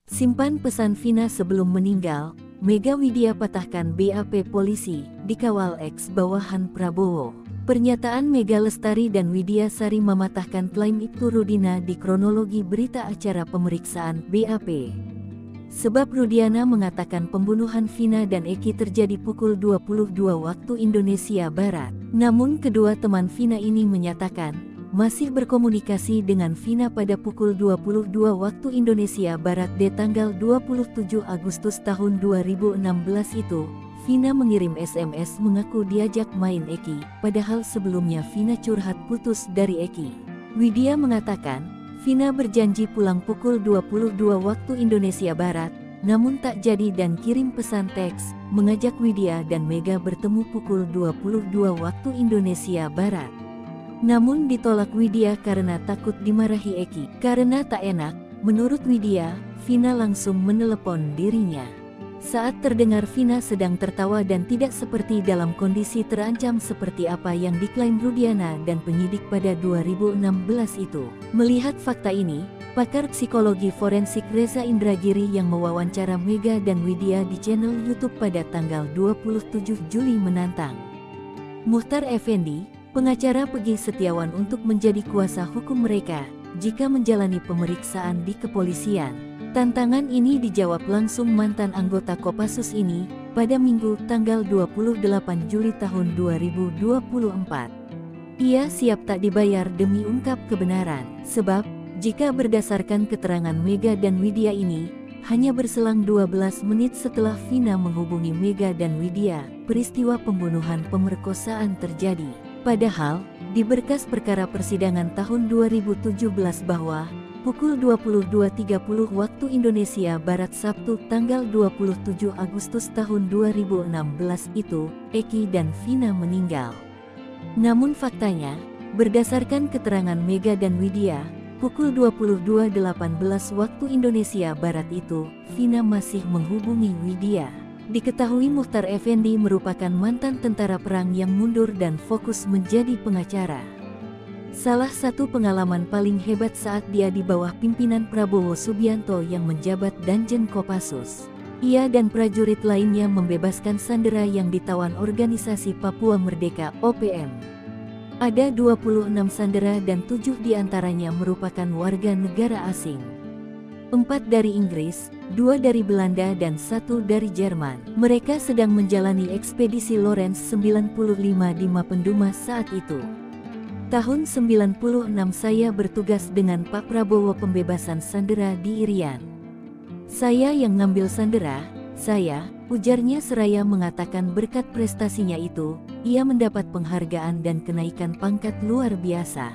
Simpan pesan Vina sebelum meninggal, Mega Widya patahkan BAP polisi, dikawal eks bawahan Prabowo. Pernyataan Mega Lestari dan Widya Sari mematahkan klaim Ibtu Rudina di kronologi berita acara pemeriksaan BAP. Sebab Rudiana mengatakan pembunuhan Vina dan Eki terjadi pukul 22 waktu Indonesia Barat. Namun kedua teman Vina ini menyatakan, masih berkomunikasi dengan Vina pada pukul 22 waktu Indonesia Barat di tanggal 27 Agustus tahun 2016 itu. Vina mengirim SMS mengaku diajak main Eki, padahal sebelumnya Vina curhat putus dari Eki. Widya mengatakan, Vina berjanji pulang pukul 22 waktu Indonesia Barat, namun tak jadi dan kirim pesan teks, mengajak Widya dan Mega bertemu pukul 22 waktu Indonesia Barat. Namun ditolak Widya karena takut dimarahi Eki. Karena tak enak, menurut Widya, Vina langsung menelepon dirinya. Saat terdengar Vina sedang tertawa dan tidak seperti dalam kondisi terancam seperti apa yang diklaim Rudiana dan penyidik pada 2016 itu. Melihat fakta ini, pakar psikologi forensik Reza Indragiri yang mewawancara Mega dan Widya di channel YouTube pada tanggal 27 Juli menantang Muhtar Effendi, pengacara Peggy Setiawan untuk menjadi kuasa hukum mereka jika menjalani pemeriksaan di kepolisian. Tantangan ini dijawab langsung mantan anggota Kopassus ini pada Minggu tanggal 28 Juli tahun 2024. Ia siap tak dibayar demi ungkap kebenaran, sebab jika berdasarkan keterangan Mega dan Widya ini, hanya berselang 12 menit setelah Vina menghubungi Mega dan Widya, peristiwa pembunuhan pemerkosaan terjadi. Padahal, di berkas perkara persidangan tahun 2017 bahwa pukul 22.30 waktu Indonesia Barat Sabtu tanggal 27 Agustus tahun 2016 itu, Eki dan Vina meninggal. Namun faktanya, berdasarkan keterangan Mega dan Widya, pukul 22.18 waktu Indonesia Barat itu, Vina masih menghubungi Widya. Diketahui Muhtar Effendi merupakan mantan tentara perang yang mundur dan fokus menjadi pengacara. Salah satu pengalaman paling hebat saat dia di bawah pimpinan Prabowo Subianto yang menjabat Danjen Kopassus. Ia dan prajurit lainnya membebaskan sandera yang ditawan organisasi Papua Merdeka (OPM). Ada 26 sandera dan 7 diantaranya merupakan warga negara asing. 4 dari Inggris, 2 dari Belanda dan 1 dari Jerman. Mereka sedang menjalani ekspedisi Lawrence 95 di Mapenduma saat itu. Tahun 96 saya bertugas dengan Pak Prabowo pembebasan sandera di Irian. Saya yang ngambil sandera, ujarnya seraya mengatakan berkat prestasinya itu, ia mendapat penghargaan dan kenaikan pangkat luar biasa.